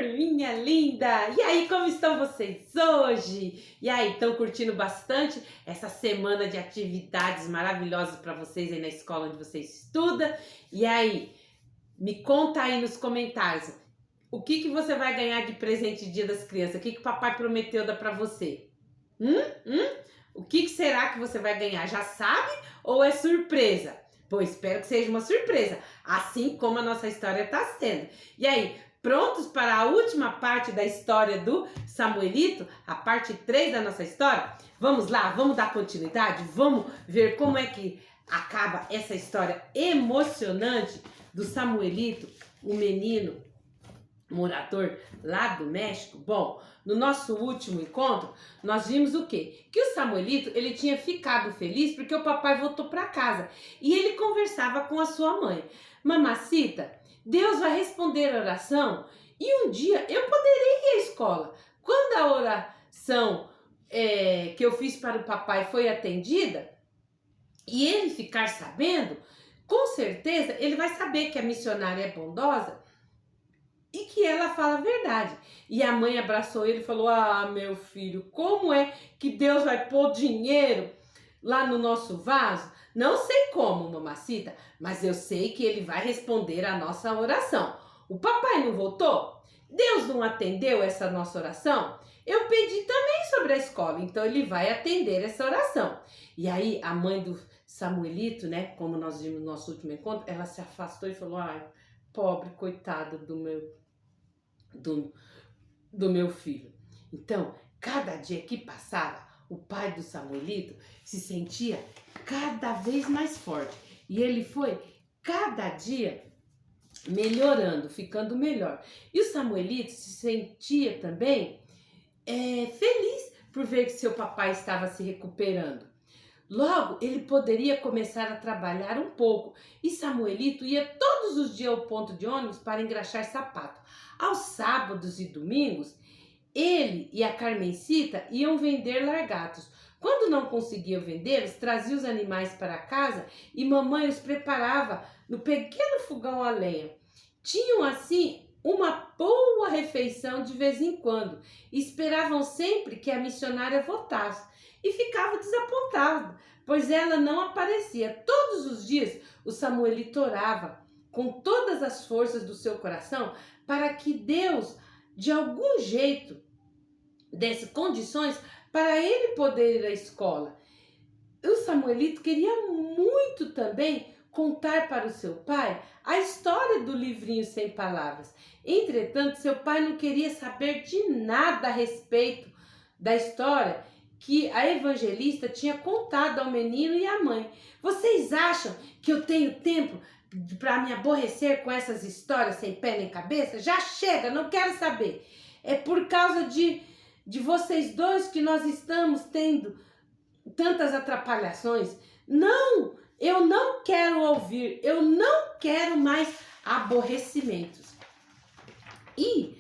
turminha linda! E aí, como estão vocês hoje? E aí, estão curtindo bastante essa semana de atividades maravilhosas para vocês aí na escola onde você estuda? E aí, me conta aí nos comentários, o que você vai ganhar de presente de Dia das Crianças? O que o papai prometeu dar para você? O que será que você vai ganhar? Já sabe ou é surpresa? Pois espero que seja uma surpresa, assim como a nossa história está sendo. E aí, prontos para a última parte da história do Samuelito? A parte 3 da nossa história? Vamos lá, vamos dar continuidade? Vamos ver como é que acaba essa história emocionante do Samuelito, o menino morador lá do México? Bom, no nosso último encontro, nós vimos o quê? Que o Samuelito, ele tinha ficado feliz porque o papai voltou para casa e ele conversava com a sua mãe. Mamacita, Deus vai responder a oração e um dia eu poderei ir à escola. Quando a oração que eu fiz para o papai foi atendida e ele ficar sabendo, com certeza ele vai saber que a missionária é bondosa e que ela fala a verdade. E a mãe abraçou ele e falou: ah, meu filho, como é que Deus vai pôr dinheiro lá no nosso vaso? Não sei como, mamacita, mas eu sei que ele vai responder a nossa oração. O papai não voltou? Deus não atendeu essa nossa oração? Eu pedi também sobre a escola, então ele vai atender essa oração. E aí a mãe do Samuelito, né, como nós vimos no nosso último encontro, ela se afastou e falou: ai, pobre, coitado do meu filho. Então, cada dia que passava, o pai do Samuelito se sentia cada vez mais forte. E ele foi cada dia melhorando, ficando melhor. E o Samuelito se sentia também feliz por ver que seu papai estava se recuperando. Logo, ele poderia começar a trabalhar um pouco e Samuelito ia todos os dias ao ponto de ônibus para engraxar sapato. Aos sábados e domingos, ele e a Carmencita iam vender largatos. Quando não conseguiam vendê-los, trazia os animais para casa e mamãe os preparava no pequeno fogão a lenha. Tinham assim uma boa refeição de vez em quando e esperavam sempre que a missionária voltasse. E ficava desapontado, pois ela não aparecia. Todos os dias o Samuelito orava com todas as forças do seu coração para que Deus, de algum jeito, desse condições para ele poder ir à escola. O Samuelito queria muito também contar para o seu pai a história do livrinho sem palavras. Entretanto, seu pai não queria saber de nada a respeito da história que a evangelista tinha contado ao menino e à mãe. Vocês acham que eu tenho tempo para me aborrecer com essas histórias sem pé nem cabeça? Já chega, não quero saber. É por causa de vocês dois que nós estamos tendo tantas atrapalhações. Não, eu não quero ouvir, eu não quero mais aborrecimentos. E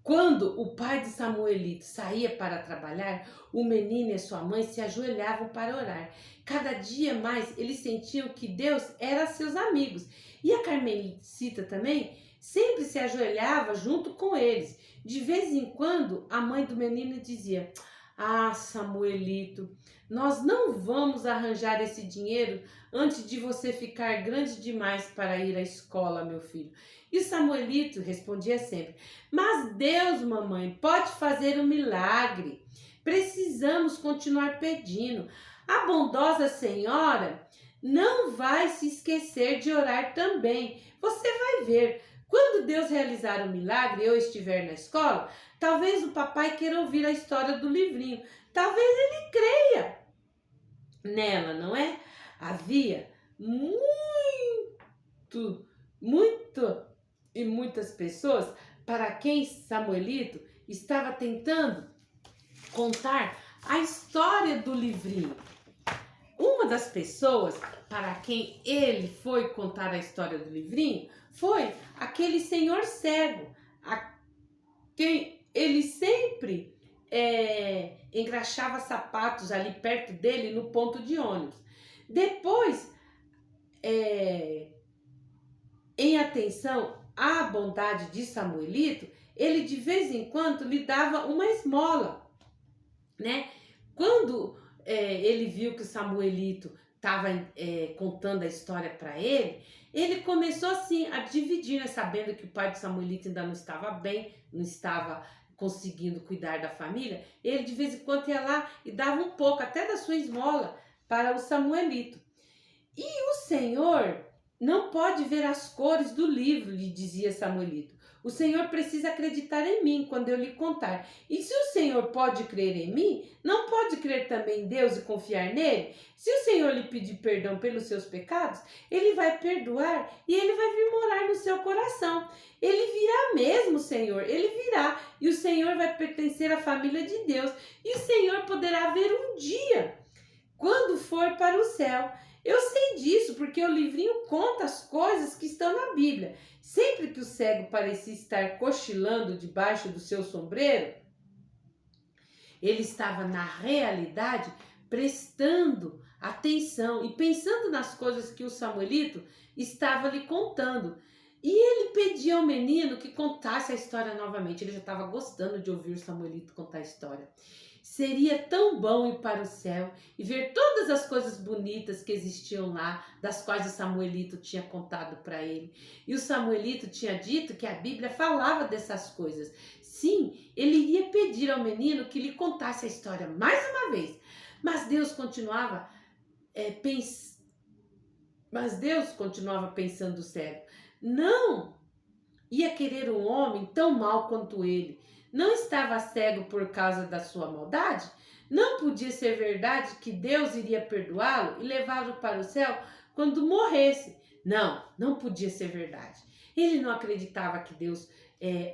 quando o pai de Samuelito saía para trabalhar, o menino e sua mãe se ajoelhavam para orar. Cada dia mais eles sentiam que Deus era seus amigos. E a Carmencita também sempre se ajoelhava junto com eles. De vez em quando, a mãe do menino dizia: ah, Samuelito, nós não vamos arranjar esse dinheiro antes de você ficar grande demais para ir à escola, meu filho. E o Samuelito respondia sempre: mas Deus, mamãe, pode fazer um milagre. Precisamos continuar pedindo. A bondosa senhora não vai se esquecer de orar também. Você vai ver. Quando Deus realizar um milagre e eu estiver na escola, talvez o papai queira ouvir a história do livrinho. Talvez ele creia nela, não é? Havia muitas pessoas para quem Samuelito estava tentando contar a história do livrinho. Uma das pessoas para quem ele foi contar a história do livrinho foi aquele senhor cego, a quem ele sempre engraxava sapatos ali perto dele no ponto de ônibus. Depois, em atenção a bondade de Samuelito, ele de vez em quando lhe dava uma esmola, né? Quando ele viu que o Samuelito estava contando a história para ele, ele começou assim a dividir, né? Sabendo que o pai do Samuelito ainda não estava bem, não estava conseguindo cuidar da família, ele de vez em quando ia lá e dava um pouco, até da sua esmola, para o Samuelito. E o Senhor não pode ver as cores do livro, lhe dizia Samuelito. O Senhor precisa acreditar em mim quando eu lhe contar. E se o Senhor pode crer em mim, não pode crer também em Deus e confiar nele? Se o Senhor lhe pedir perdão pelos seus pecados, ele vai perdoar e ele vai vir morar no seu coração. Ele virá mesmo, Senhor, ele virá. E o Senhor vai pertencer à família de Deus. E o Senhor poderá ver um dia, quando for para o céu. Eu sei disso porque o livrinho conta as coisas que estão na Bíblia. Sempre que o cego parecia estar cochilando debaixo do seu sombreiro, ele estava na realidade prestando atenção e pensando nas coisas que o Samuelito estava lhe contando. E ele pedia ao menino que contasse a história novamente. Ele já estava gostando de ouvir o Samuelito contar a história. Seria tão bom ir para o céu e ver todas as coisas bonitas que existiam lá, das quais o Samuelito tinha contado para ele. E o Samuelito tinha dito que a Bíblia falava dessas coisas. Sim, ele iria pedir ao menino que lhe contasse a história mais uma vez. Mas Deus continuava pensando sério. Não ia querer um homem tão mau quanto ele. Não estava cego por causa da sua maldade? Não podia ser verdade que Deus iria perdoá-lo e levá-lo para o céu quando morresse. Não podia ser verdade. Ele não acreditava que Deus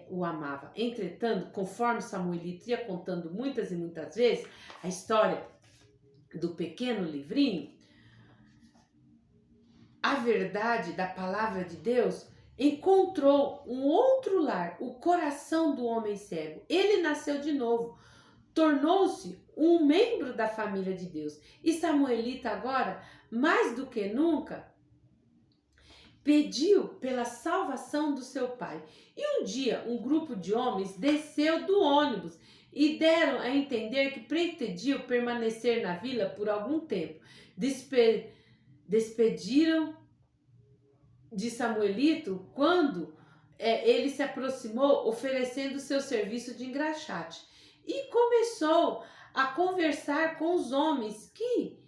o amava. Entretanto, conforme Samuelito ia contando muitas e muitas vezes a história do pequeno livrinho, a verdade da palavra de Deus encontrou um outro lar, o coração do homem cego. Ele nasceu de novo, tornou-se um membro da família de Deus. E Samuelito agora, mais do que nunca, pediu pela salvação do seu pai. E um dia, um grupo de homens desceu do ônibus e deram a entender que pretendiam permanecer na vila por algum tempo. Despediram de Samuelito quando ele se aproximou oferecendo seu serviço de engraxate e começou a conversar com os homens que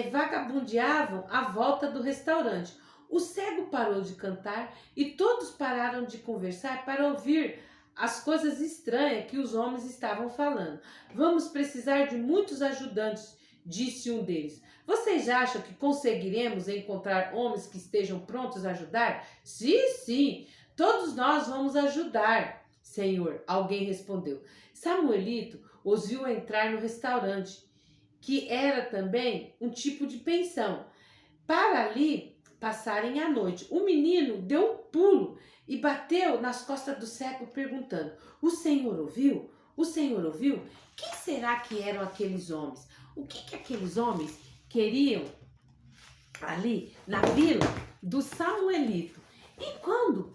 vagabundeavam à volta do restaurante. O cego parou de cantar e todos pararam de conversar para ouvir as coisas estranhas que os homens estavam falando. Vamos precisar de muitos ajudantes, disse um deles. Vocês acham que conseguiremos encontrar homens que estejam prontos a ajudar? Sim, todos nós vamos ajudar, Senhor, alguém respondeu. Samuelito os viu entrar no restaurante, que era também um tipo de pensão, para ali passarem a noite. O menino deu um pulo e bateu nas costas do cego perguntando: O senhor ouviu? O senhor ouviu? Quem será que eram aqueles homens? O que aqueles homens queriam ali na vila do Samuelito? E quando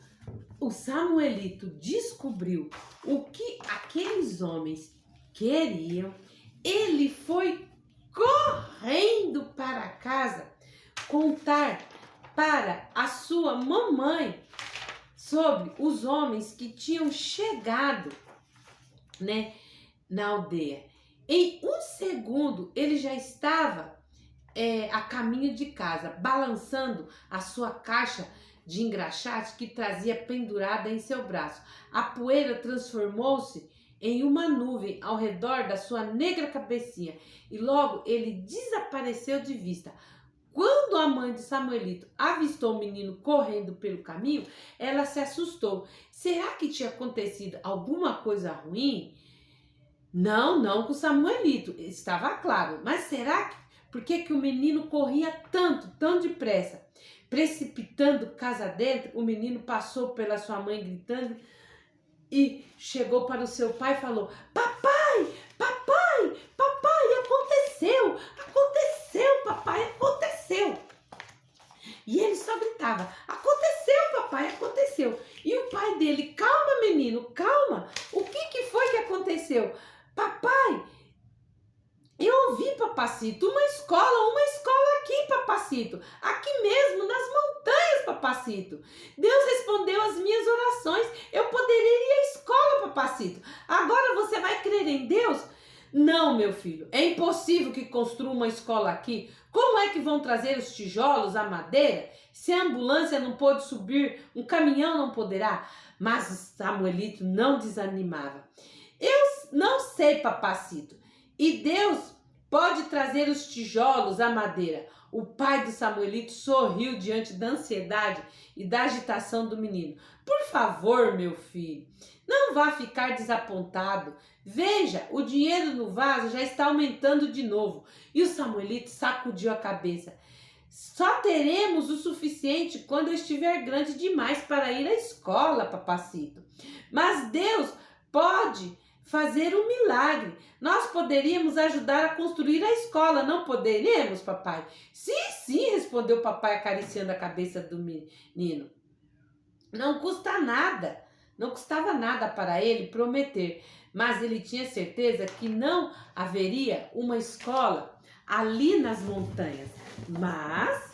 o Samuelito descobriu o que aqueles homens queriam, ele foi correndo para casa contar para a sua mamãe sobre os homens que tinham chegado, na aldeia. Em um segundo, ele já estava a caminho de casa, balançando a sua caixa de engraxate que trazia pendurada em seu braço. A poeira transformou-se em uma nuvem ao redor da sua negra cabecinha e logo ele desapareceu de vista. Quando a mãe de Samuelito avistou o menino correndo pelo caminho, ela se assustou. Será que tinha acontecido alguma coisa ruim? Não com Samuelito, estava claro. Mas será que... Por que o menino corria tão depressa? Precipitando casa dentro, o menino passou pela sua mãe gritando e chegou para o seu pai e falou: Papai, aconteceu, papai, aconteceu. E ele só gritava: aconteceu, papai, aconteceu. E o pai dele: calma, menino, calma. O que foi que aconteceu? Papai, eu ouvi, papacito, uma escola aqui, papacito. Aqui mesmo, nas montanhas, papacito. Deus respondeu as minhas orações. Eu poderia ir à escola, papacito. Agora você vai crer em Deus? Não, meu filho, é impossível que construa uma escola aqui. Como é que vão trazer os tijolos, a madeira? Se a ambulância não pôde subir, um caminhão não poderá. Mas Samuelito não desanimava. Eu não sei, papacito. E Deus pode trazer os tijolos, a madeira. O pai do Samuelito sorriu diante da ansiedade e da agitação do menino. Por favor, meu filho, não vá ficar desapontado. Veja, o dinheiro no vaso já está aumentando de novo. E o Samuelito sacudiu a cabeça. Só teremos o suficiente quando eu estiver grande demais para ir à escola, papacito. Mas Deus pode fazer um milagre. Nós poderíamos ajudar a construir a escola, não poderíamos, papai? Sim, sim, respondeu o papai acariciando a cabeça do menino. Não custa nada, não custava nada para ele prometer, mas ele tinha certeza que não haveria uma escola ali nas montanhas. Mas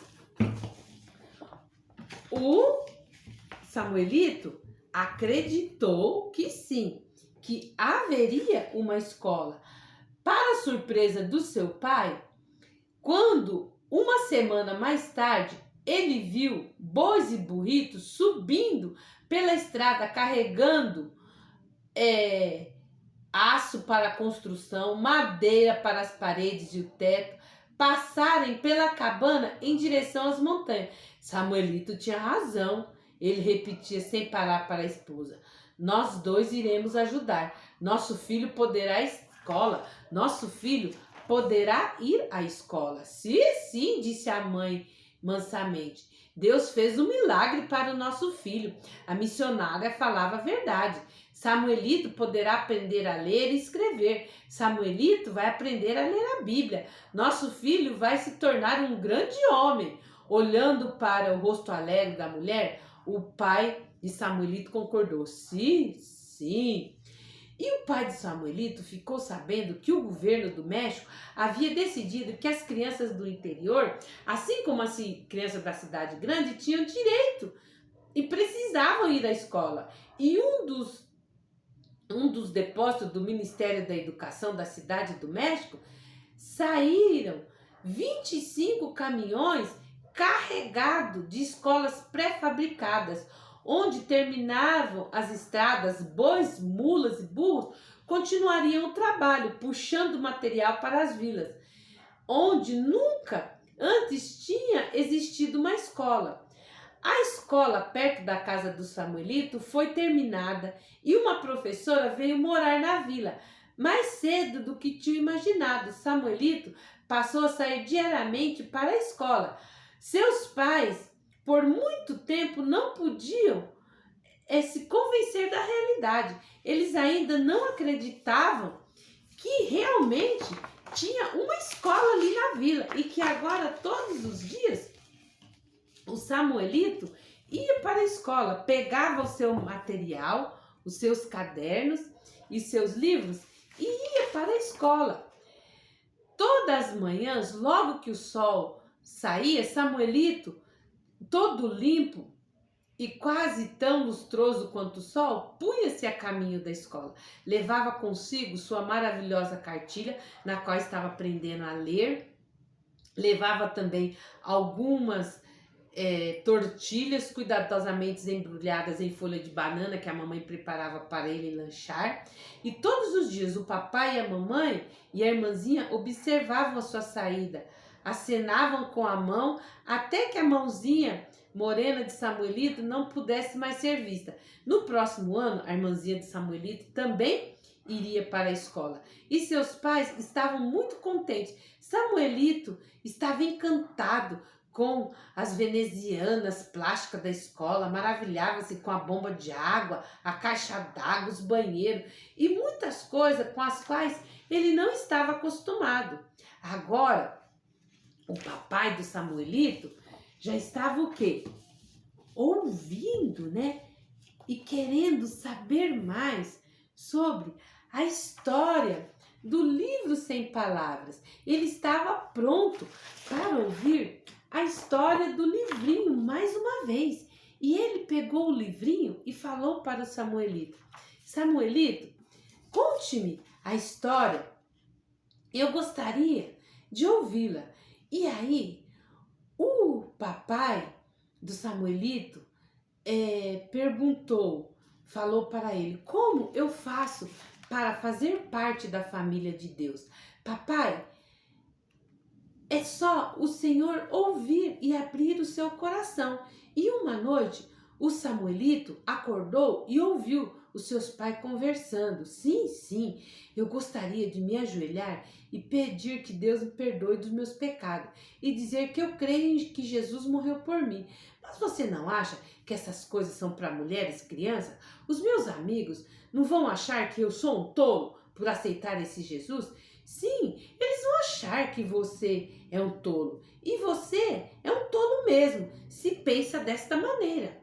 o Samuelito acreditou que sim, que haveria uma escola. Para surpresa do seu pai, quando uma semana mais tarde ele viu bois e burritos subindo pela estrada carregando aço para a construção, madeira para as paredes e o teto, passarem pela cabana em direção às montanhas. Samuelito tinha razão. Ele repetia sem parar para a esposa: nós dois iremos ajudar. Nosso filho poderá ir à escola. Nosso filho poderá ir à escola. Sim, sim, disse a mãe mansamente. Deus fez um milagre para o nosso filho. A missionária falava a verdade. Samuelito poderá aprender a ler e escrever. Samuelito vai aprender a ler a Bíblia. Nosso filho vai se tornar um grande homem. Olhando para o rosto alegre da mulher, o pai de Samuelito concordou. Sim, sim. E o pai de Samuelito ficou sabendo que o governo do México havia decidido que as crianças do interior, assim como as crianças da cidade grande, tinham direito e precisavam ir à escola. E um dos depósitos do Ministério da Educação da cidade do México, saíram 25 caminhões carregados de escolas pré-fabricadas, onde terminavam as estradas, bois, mulas e burros continuariam o trabalho, puxando material para as vilas, onde nunca antes tinha existido uma escola. A escola perto da casa do Samuelito foi terminada e uma professora veio morar na vila, mais cedo do que tinha imaginado. Samuelito passou a sair diariamente para a escola. Seus pais, por muito tempo, não podiam se convencer da realidade. Eles ainda não acreditavam que realmente tinha uma escola ali na vila e que agora, todos os dias, o Samuelito ia para a escola, pegava o seu material, os seus cadernos e seus livros e ia para a escola. Todas as manhãs, logo que o sol saía, Samuelito, todo limpo e quase tão lustroso quanto o sol, punha-se a caminho da escola. Levava consigo sua maravilhosa cartilha, na qual estava aprendendo a ler. Levava também algumas tortilhas cuidadosamente embrulhadas em folha de banana que a mamãe preparava para ele lanchar. E todos os dias o papai e a mamãe e a irmãzinha observavam a sua saída, acenavam com a mão até que a mãozinha morena de Samuelito não pudesse mais ser vista. No próximo ano, a irmãzinha de Samuelito também iria para a escola e seus pais estavam muito contentes. Samuelito estava encantado com as venezianas plásticas da escola, maravilhava-se com a bomba de água, a caixa d'água, os banheiros e muitas coisas com as quais ele não estava acostumado. Agora, o papai do Samuelito já estava o quê? Ouvindo, né? E querendo saber mais sobre a história do livro Sem Palavras. Ele estava pronto para ouvir a história do livrinho mais uma vez. E ele pegou o livrinho e falou para o Samuelito: Samuelito, conte-me a história. Eu gostaria de ouvi-la. E aí, o papai do Samuelito falou para ele: como eu faço para fazer parte da família de Deus? Papai, é só o Senhor ouvir e abrir o seu coração. E uma noite, o Samuelito acordou e ouviu os seus pais conversando. Sim, sim, eu gostaria de me ajoelhar e pedir que Deus me perdoe dos meus pecados e dizer que eu creio em que Jesus morreu por mim. Mas você não acha que essas coisas são para mulheres e crianças? Os meus amigos não vão achar que eu sou um tolo por aceitar esse Jesus? Sim, eles vão achar que você é um tolo. E você é um tolo mesmo, se pensa desta maneira,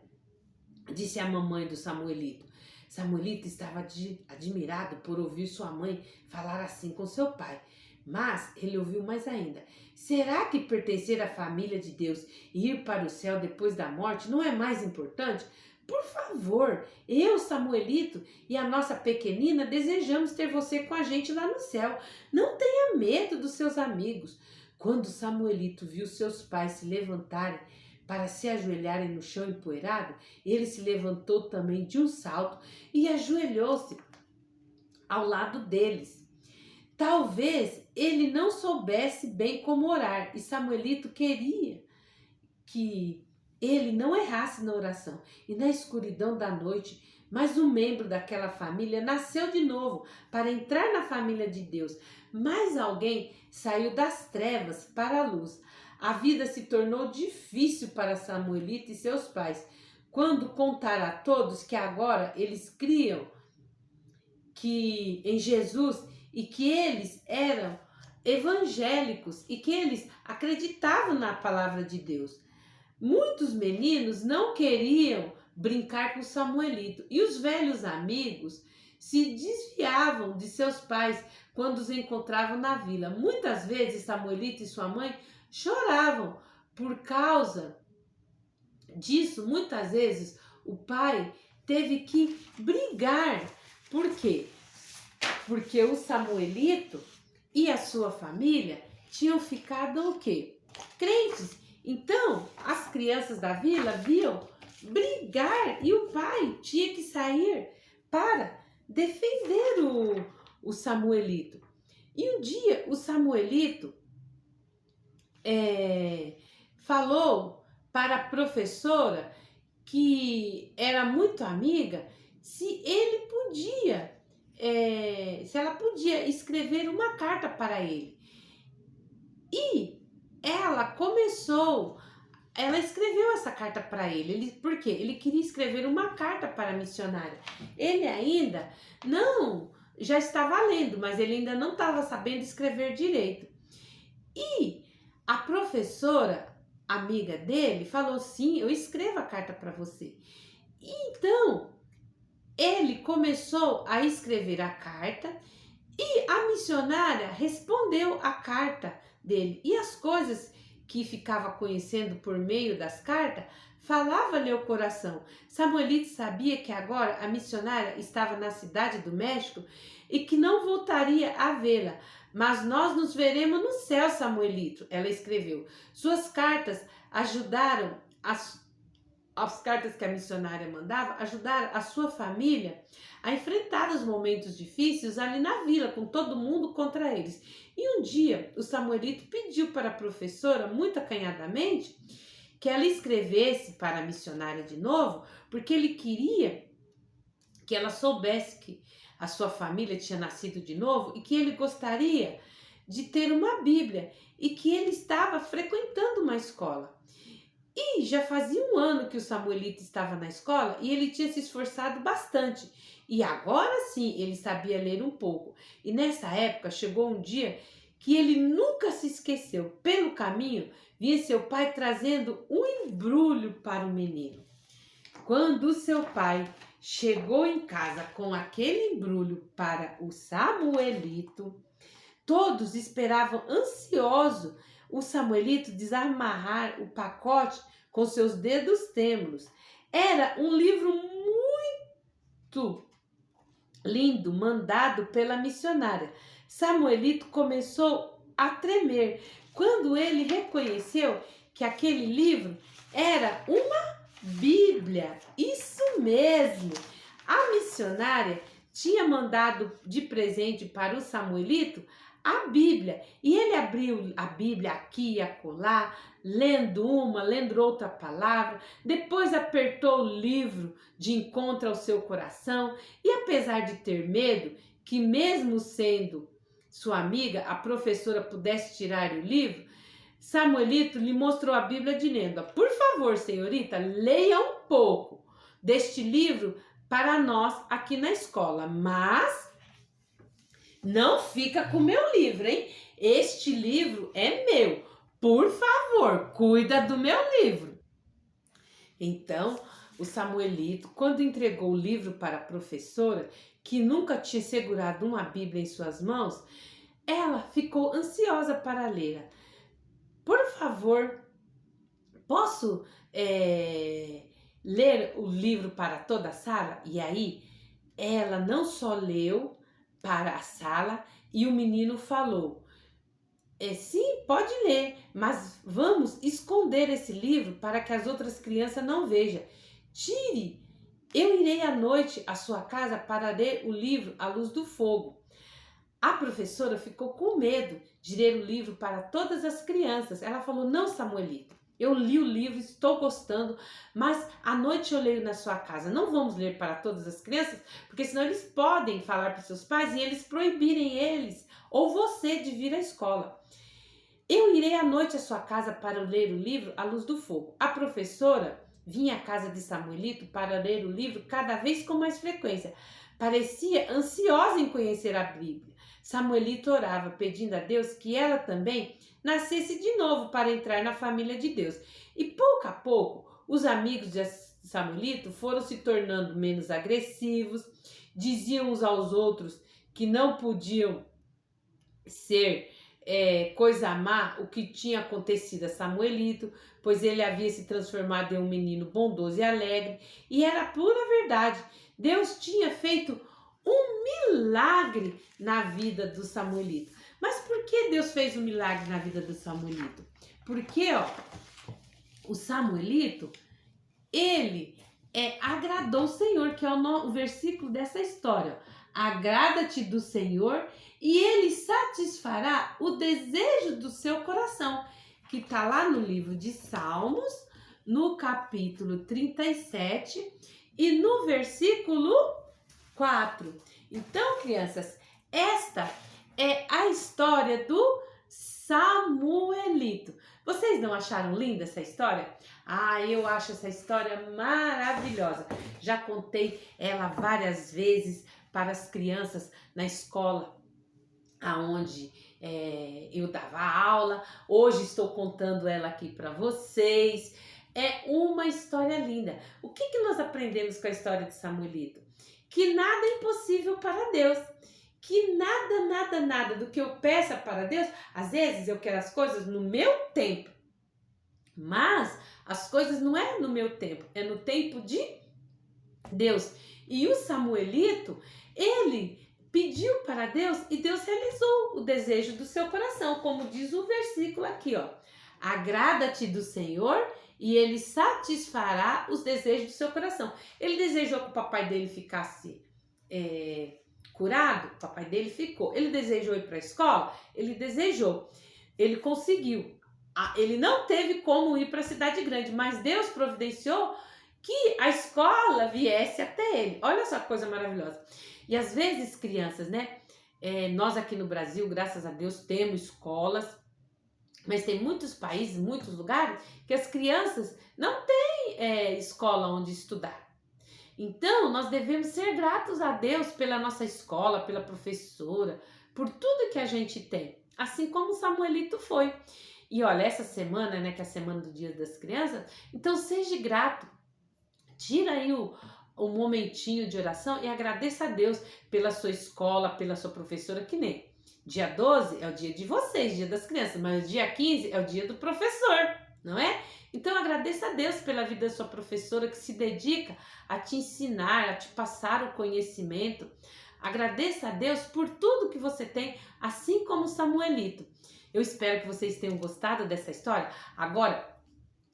disse a mamãe do Samuelito. Samuelito estava admirado por ouvir sua mãe falar assim com seu pai. Mas ele ouviu mais ainda. Será que pertencer à família de Deus e ir para o céu depois da morte não é mais importante? Por favor, eu, Samuelito e a nossa pequenina desejamos ter você com a gente lá no céu. Não tenha medo dos seus amigos. Quando Samuelito viu seus pais se levantarem para se ajoelharem no chão empoeirado, ele se levantou também de um salto e ajoelhou-se ao lado deles. Talvez ele não soubesse bem como orar, e Samuelito queria que ele não errasse na oração. E na escuridão da noite, mais um membro daquela família nasceu de novo para entrar na família de Deus. Mais alguém saiu das trevas para a luz. A vida se tornou difícil para Samuelito e seus pais quando contaram a todos que agora eles criam em Jesus e que eles eram evangélicos e que eles acreditavam na palavra de Deus. Muitos meninos não queriam brincar com Samuelito e os velhos amigos se desviavam de seus pais quando os encontravam na vila. Muitas vezes Samuelito e sua mãe choravam por causa disso. Muitas vezes o pai teve que brigar. Por quê? Porque o Samuelito e a sua família tinham ficado o quê? Crentes. Então, as crianças da vila viam brigar e o pai tinha que sair para defender o Samuelito. E um dia o Samuelito falou para a professora, que era muito amiga, se ela podia escrever uma carta para ele. E ela escreveu essa carta para ele. Por quê? Ele queria escrever uma carta para a missionária. Ele ainda já estava lendo, mas ele ainda não estava sabendo escrever direito. E a professora, amiga dele, falou: sim, eu escrevo a carta para você. Então, ele começou a escrever a carta e a missionária respondeu a carta dele. E as coisas que ficava conhecendo por meio das cartas falava-lhe o coração. Samuelito sabia que agora a missionária estava na cidade do México e que não voltaria a vê-la. Mas nós nos veremos no céu, Samuelito, ela escreveu. Suas cartas ajudaram as cartas que a missionária mandava, ajudaram a sua família a enfrentar os momentos difíceis ali na vila, com todo mundo contra eles. E um dia, o Samuelito pediu para a professora, muito acanhadamente, que ela escrevesse para a missionária de novo, porque ele queria que ela soubesse que a sua família tinha nascido de novo e que ele gostaria de ter uma Bíblia e que ele estava frequentando uma escola. E já fazia um ano que o Samuelito estava na escola e ele tinha se esforçado bastante. E agora sim ele sabia ler um pouco. E nessa época chegou um dia que ele nunca se esqueceu. Pelo caminho, via seu pai trazendo um embrulho para o menino. Quando seu pai chegou em casa com aquele embrulho para o Samuelito, todos esperavam ansioso o Samuelito desamarrar o pacote com seus dedos trêmulos. Era um livro muito lindo, mandado pela missionária. Samuelito começou a tremer quando ele reconheceu que aquele livro era uma Bíblia. Isso mesmo! A missionária tinha mandado de presente para o Samuelito a Bíblia. E ele abriu a Bíblia aqui e acolá, lendo uma, lendo outra palavra. Depois apertou o livro de encontro ao seu coração. E apesar de ter medo, que mesmo sendo sua amiga, a professora pudesse tirar o livro, Samuelito lhe mostrou a Bíblia dizendo: por favor, senhorita, leia um pouco deste livro para nós aqui na escola, mas não fica com o meu livro, hein? Este livro é meu. Por favor, cuida do meu livro. Então, o Samuelito, quando entregou o livro para a professora, que nunca tinha segurado uma Bíblia em suas mãos, ela ficou ansiosa para lê-la. Por favor, posso ler o livro para toda a sala? E aí, ela não só leu para a sala e o menino falou: sim, pode ler, mas vamos esconder esse livro para que as outras crianças não vejam. Tire, eu irei à noite à sua casa para ler o livro à luz do fogo. A professora ficou com medo de ler o livro para todas as crianças. Ela falou: não, Samuelito, eu li o livro, estou gostando, mas à noite eu leio na sua casa. Não vamos ler para todas as crianças, porque senão eles podem falar para os seus pais e eles proibirem eles ou você de vir à escola. Eu irei à noite à sua casa para ler o livro à luz do fogo. A professora vinha à casa de Samuelito para ler o livro cada vez com mais frequência. Parecia ansiosa em conhecer a Bíblia. Samuelito orava, pedindo a Deus que ela também nascesse de novo para entrar na família de Deus. E pouco a pouco, os amigos de Samuelito foram se tornando menos agressivos, diziam uns aos outros que não podiam ser coisa má o que tinha acontecido a Samuelito, pois ele havia se transformado em um menino bondoso e alegre, e era pura verdade. Deus tinha feito um milagre na vida do Samuelito. Mas por que Deus fez um milagre na vida do Samuelito? Porque, o Samuelito, ele agradou o Senhor, que é o versículo dessa história. Agrada-te do Senhor e ele satisfará o desejo do seu coração, que está lá no livro de Salmos, no capítulo 37 e no versículo 4. Então, crianças, esta é a história do Samuelito. Vocês não acharam linda essa história? Ah, eu acho essa história maravilhosa. Já contei ela várias vezes para as crianças na escola aonde eu dava aula. Hoje estou contando ela aqui para vocês. É uma história linda. O que nós aprendemos com a história de Samuelito? Que nada é impossível para Deus. Que nada do que eu peça para Deus, às vezes eu quero as coisas no meu tempo. Mas as coisas não é no meu tempo, é no tempo de Deus. E o Samuelito, ele pediu para Deus e Deus realizou o desejo do seu coração, como diz o versículo aqui, agrada-te do Senhor e ele satisfará os desejos do seu coração. Ele desejou que o papai dele ficasse curado, o papai dele ficou. Ele desejou ir para a escola, ele desejou, ele conseguiu. Ele não teve como ir para a cidade grande, mas Deus providenciou que a escola viesse até ele. Olha só que coisa maravilhosa. E às vezes, crianças, nós aqui no Brasil, graças a Deus, temos escolas, mas tem muitos países, muitos lugares, que as crianças não têm escola onde estudar. Então, nós devemos ser gratos a Deus pela nossa escola, pela professora, por tudo que a gente tem. assim como Samuelito foi. E olha, essa semana, né, que é a semana do Dia das Crianças, então seja grato. Tira aí o momentinho de oração e agradeça a Deus pela sua escola, pela sua professora, que nem dia 12 é o dia de vocês, dia das crianças, mas dia 15 é o dia do professor, não é? Então agradeça a Deus pela vida da sua professora que se dedica a te ensinar, a te passar o conhecimento. Agradeça a Deus por tudo que você tem, assim como Samuelito. Eu espero que vocês tenham gostado dessa história. Agora,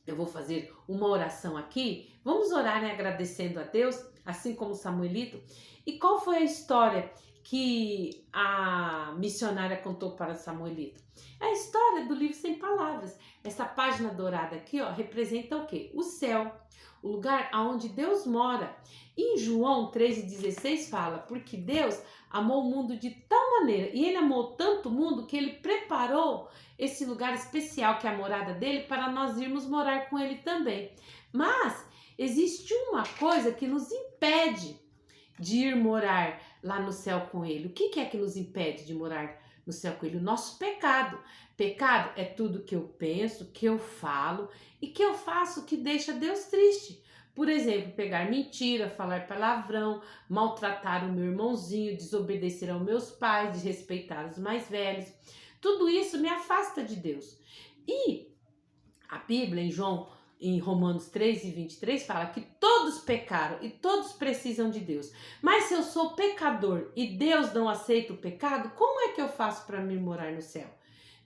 eu vou fazer uma oração aqui. Vamos orar, né, agradecendo a Deus, assim como Samuelito. E qual foi a história que a missionária contou para Samuelito? É a história do livro Sem Palavras. Essa página dourada aqui, ó, representa o quê? O céu, o lugar onde Deus mora. E em João 3,16 fala, porque Deus amou o mundo de tal maneira, e ele amou tanto o mundo que ele preparou esse lugar especial que é a morada dele para nós irmos morar com ele também. Mas existe uma coisa que nos impede de ir morar lá no céu com ele. O que é que nos impede de morar no céu com ele? O nosso pecado. Pecado é tudo que eu penso, que eu falo e que eu faço que deixa Deus triste. Por exemplo, pegar mentira, falar palavrão, maltratar o meu irmãozinho, desobedecer aos meus pais, desrespeitar os mais velhos. Tudo isso me afasta de Deus. E a Bíblia, em Romanos 3:23, fala que todos pecaram e todos precisam de Deus. Mas se eu sou pecador e Deus não aceita o pecado, como é que eu faço para me morar no céu?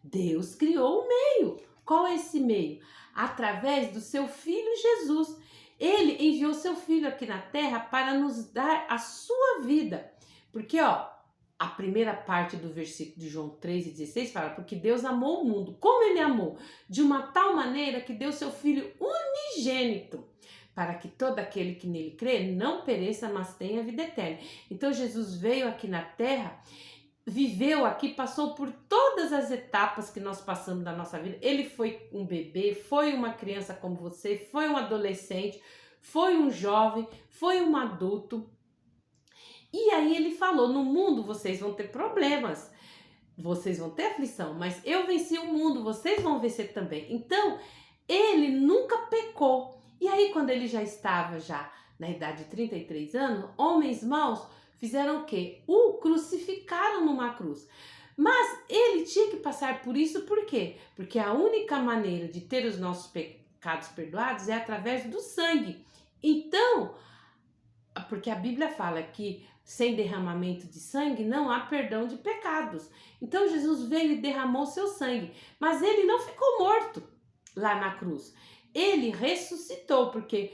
Deus criou um meio. Qual é esse meio? Através do seu Filho Jesus. Ele enviou seu Filho aqui na terra para nos dar a sua vida. Porque, ó, a primeira parte do versículo de João 3,16 fala, porque Deus amou o mundo. Como ele amou? De uma tal maneira que deu seu Filho unigênito, para que todo aquele que nele crê não pereça, mas tenha vida eterna. Então Jesus veio aqui na terra, viveu aqui, passou por todas as etapas que nós passamos da nossa vida. Ele foi um bebê, foi uma criança como você, foi um adolescente, foi um jovem, foi um adulto. E aí ele falou, no mundo vocês vão ter problemas, vocês vão ter aflição, mas eu venci o mundo, vocês vão vencer também. Então, ele nunca pecou. E aí quando ele já estava na idade de 33 anos, homens maus fizeram o quê? O crucificaram numa cruz. Mas ele tinha que passar por isso, por quê? Porque a única maneira de ter os nossos pecados perdoados é através do sangue. Então, porque a Bíblia fala que sem derramamento de sangue não há perdão de pecados. Então Jesus veio e derramou seu sangue, mas ele não ficou morto lá na cruz. Ele ressuscitou, porque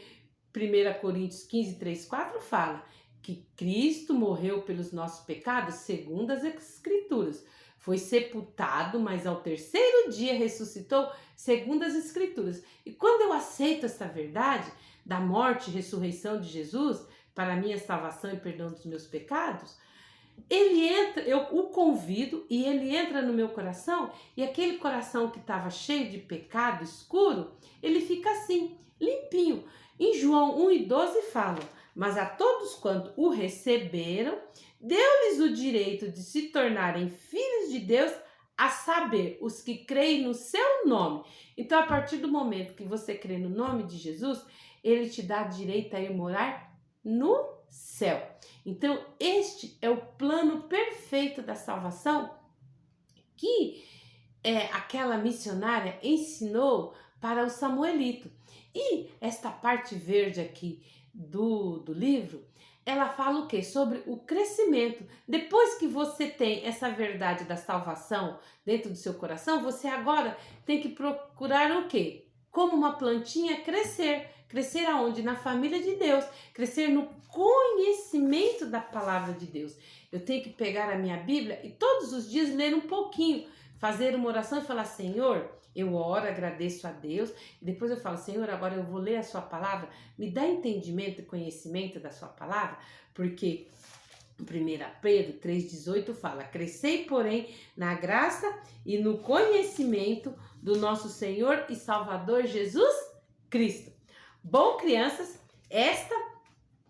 1 Coríntios 15, 3, 4 fala que Cristo morreu pelos nossos pecados segundo as Escrituras. Foi sepultado, mas ao terceiro dia ressuscitou segundo as Escrituras. E quando eu aceito essa verdade da morte e ressurreição de Jesus para a minha salvação e perdão dos meus pecados, ele entra, eu o convido e ele entra no meu coração, e aquele coração que estava cheio de pecado escuro, ele fica assim, limpinho. Em João 1:12 fala, mas a todos quanto o receberam, deu-lhes o direito de se tornarem filhos de Deus, a saber, os que creem no seu nome. Então, a partir do momento que você crê no nome de Jesus, ele te dá direito a ir morar no céu. Então, este é o plano perfeito da salvação que aquela missionária ensinou para o Samuelito. E esta parte verde aqui do livro, ela fala o quê? Sobre o crescimento. Depois que você tem essa verdade da salvação dentro do seu coração, você agora tem que procurar o quê? Como uma plantinha crescer. Crescer aonde? Na família de Deus. Crescer no conhecimento da palavra de Deus. Eu tenho que pegar a minha Bíblia e todos os dias ler um pouquinho. Fazer uma oração e falar, Senhor, eu oro, agradeço a Deus. E depois eu falo, Senhor, agora eu vou ler a sua palavra. Me dá entendimento e conhecimento da sua palavra. Porque 1 Pedro 3,18 fala, crescei, porém, na graça e no conhecimento do nosso Senhor e Salvador Jesus Cristo. Bom, crianças, esta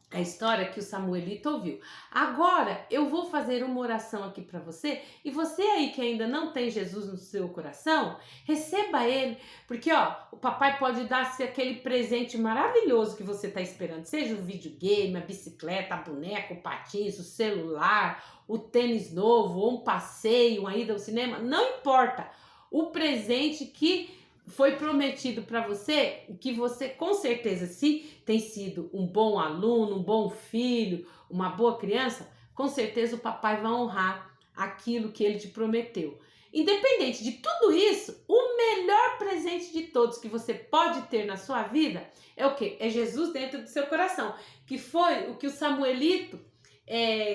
a história que o Samuelito ouviu. Agora eu vou fazer uma oração aqui para você, e você aí que ainda não tem Jesus no seu coração, receba ele, porque ó, o papai pode dar-se aquele presente maravilhoso que você está esperando, seja o videogame, a bicicleta, a boneca, o patins, o celular, o tênis novo, ou um passeio, uma ida ao cinema, não importa. O presente que foi prometido para você, que você com certeza, se tem sido um bom aluno, um bom filho, uma boa criança, com certeza o papai vai honrar aquilo que ele te prometeu. Independente de tudo isso, o melhor presente de todos que você pode ter na sua vida é o quê? É Jesus dentro do seu coração, que foi o que o Samuelito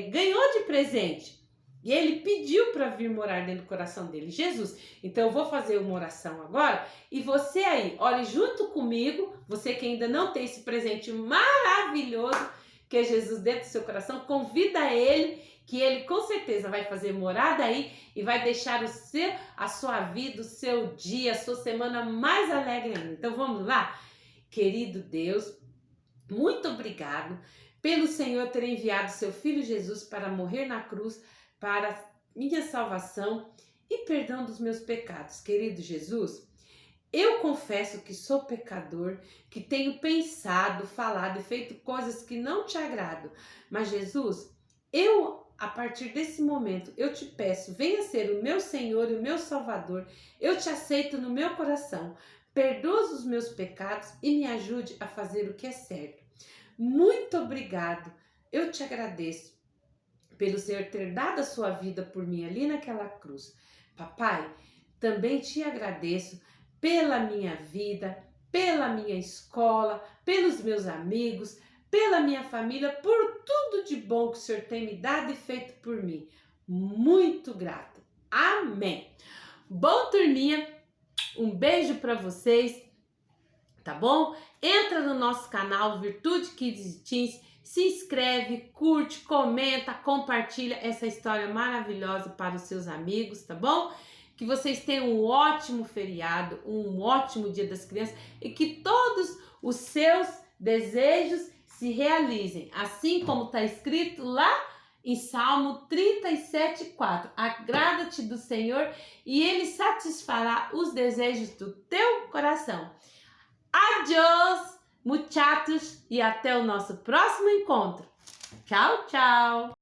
ganhou de presente. E ele pediu para vir morar dentro do coração dele, Jesus. Então eu vou fazer uma oração agora, e você aí, ore junto comigo, você que ainda não tem esse presente maravilhoso, que é Jesus dentro do seu coração, convida ele, que ele com certeza vai fazer morada aí e vai deixar a sua vida, o seu dia, a sua semana mais alegre ainda. Então vamos lá? Querido Deus, muito obrigado pelo Senhor ter enviado seu Filho Jesus para morrer na cruz, para minha salvação e perdão dos meus pecados. Querido Jesus, eu confesso que sou pecador, que tenho pensado, falado e feito coisas que não te agradam. Mas Jesus, a partir desse momento, eu te peço, venha ser o meu Senhor e o meu Salvador. Eu te aceito no meu coração. Perdoa os meus pecados e me ajude a fazer o que é certo. Muito obrigado. Eu te agradeço pelo Senhor ter dado a sua vida por mim ali naquela cruz. Papai, também te agradeço pela minha vida, pela minha escola, pelos meus amigos, pela minha família, por tudo de bom que o Senhor tem me dado e feito por mim. Muito grato. Amém. Bom, turminha, um beijo para vocês, tá bom? Entra no nosso canal Virtude Kids Teens, se inscreve, curte, comenta, compartilha essa história maravilhosa para os seus amigos, tá bom? Que vocês tenham um ótimo feriado, um ótimo Dia das Crianças, e que todos os seus desejos se realizem, assim como está escrito lá em Salmo 37:4. Agrada-te do Senhor e Ele satisfará os desejos do teu coração. Adiós, muchachos, e até o nosso próximo encontro. Tchau, tchau!